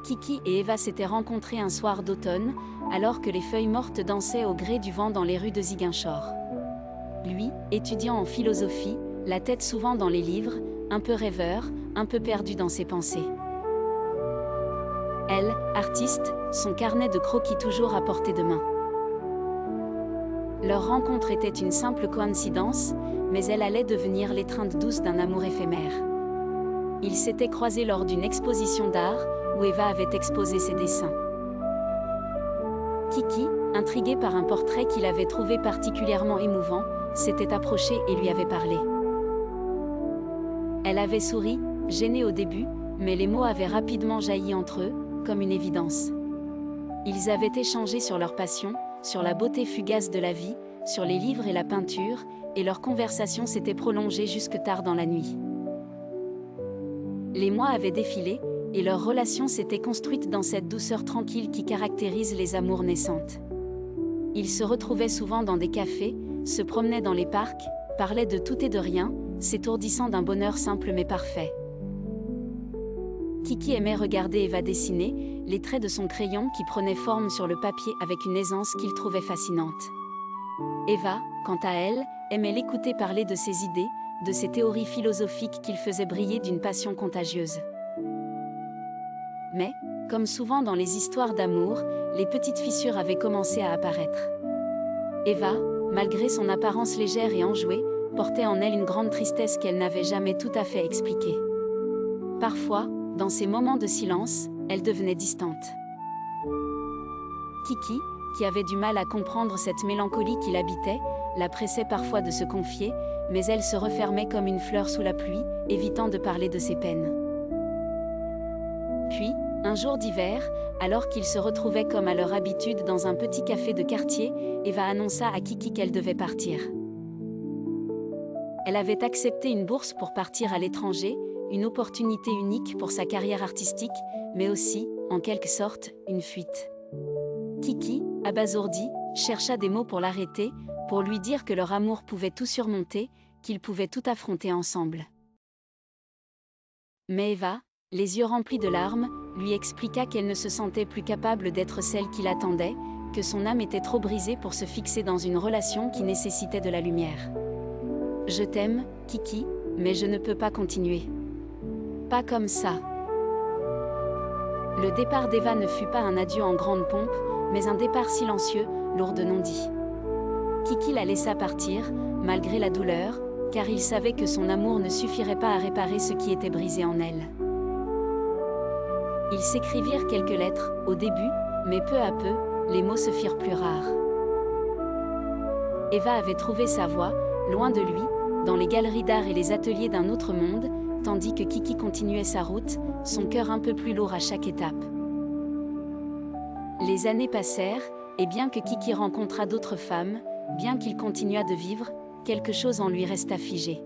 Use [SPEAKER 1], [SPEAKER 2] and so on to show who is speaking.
[SPEAKER 1] Kiki et Eva s'étaient rencontrés un soir d'automne, alors que les feuilles mortes dansaient au gré du vent dans les rues de Ziguinchor. Lui, étudiant en philosophie, la tête souvent dans les livres, un peu rêveur, un peu perdu dans ses pensées. Elle, artiste, son carnet de croquis toujours à portée de main. Leur rencontre était une simple coïncidence, mais elle allait devenir l'étreinte douce d'un amour éphémère. Ils s'étaient croisés lors d'une exposition d'art, où Eva avait exposé ses dessins. Kiki, intrigué par un portrait qu'il avait trouvé particulièrement émouvant, s'était approché et lui avait parlé. Elle avait souri, gênée au début, mais les mots avaient rapidement jailli entre eux, comme une évidence. Ils avaient échangé sur leur passion, sur la beauté fugace de la vie, sur les livres et la peinture, et leur conversation s'était prolongée jusque tard dans la nuit. Les mois avaient défilé, et leur relation s'était construite dans cette douceur tranquille qui caractérise les amours naissantes. Ils se retrouvaient souvent dans des cafés, se promenaient dans les parcs, parlaient de tout et de rien, s'étourdissant d'un bonheur simple mais parfait. Kiki aimait regarder Eva dessiner, les traits de son crayon qui prenaient forme sur le papier avec une aisance qu'il trouvait fascinante. Eva, quant à elle, aimait l'écouter parler de ses idées, de ses théories philosophiques qu'il faisait briller d'une passion contagieuse. Mais, comme souvent dans les histoires d'amour, les petites fissures avaient commencé à apparaître. Eva, malgré son apparence légère et enjouée, portait en elle une grande tristesse qu'elle n'avait jamais tout à fait expliquée. Parfois, dans ces moments de silence, elle devenait distante. Kiki, qui avait du mal à comprendre cette mélancolie qui l'habitait, la pressait parfois de se confier, mais elle se refermait comme une fleur sous la pluie, évitant de parler de ses peines. Puis, un jour d'hiver, alors qu'ils se retrouvaient comme à leur habitude dans un petit café de quartier, Eva annonça à Kiki qu'elle devait partir. Elle avait accepté une bourse pour partir à l'étranger, une opportunité unique pour sa carrière artistique, mais aussi, en quelque sorte, une fuite. Kiki, abasourdi, chercha des mots pour l'arrêter, pour lui dire que leur amour pouvait tout surmonter, qu'ils pouvaient tout affronter ensemble. Mais Eva, les yeux remplis de larmes, lui expliqua qu'elle ne se sentait plus capable d'être celle qu'il attendait, que son âme était trop brisée pour se fixer dans une relation qui nécessitait de la lumière. « Je t'aime, Kiki, mais je ne peux pas continuer. Pas comme ça. » Le départ d'Eva ne fut pas un adieu en grande pompe, mais un départ silencieux, lourd de non-dits. Kiki la laissa partir, malgré la douleur, car il savait que son amour ne suffirait pas à réparer ce qui était brisé en elle. Ils s'écrivirent quelques lettres, au début, mais peu à peu, les mots se firent plus rares. Eva avait trouvé sa voie, loin de lui, dans les galeries d'art et les ateliers d'un autre monde, tandis que Kiki continuait sa route, son cœur un peu plus lourd à chaque étape. Les années passèrent, et bien que Kiki rencontrât d'autres femmes, bien qu'il continuât de vivre, quelque chose en lui resta figé.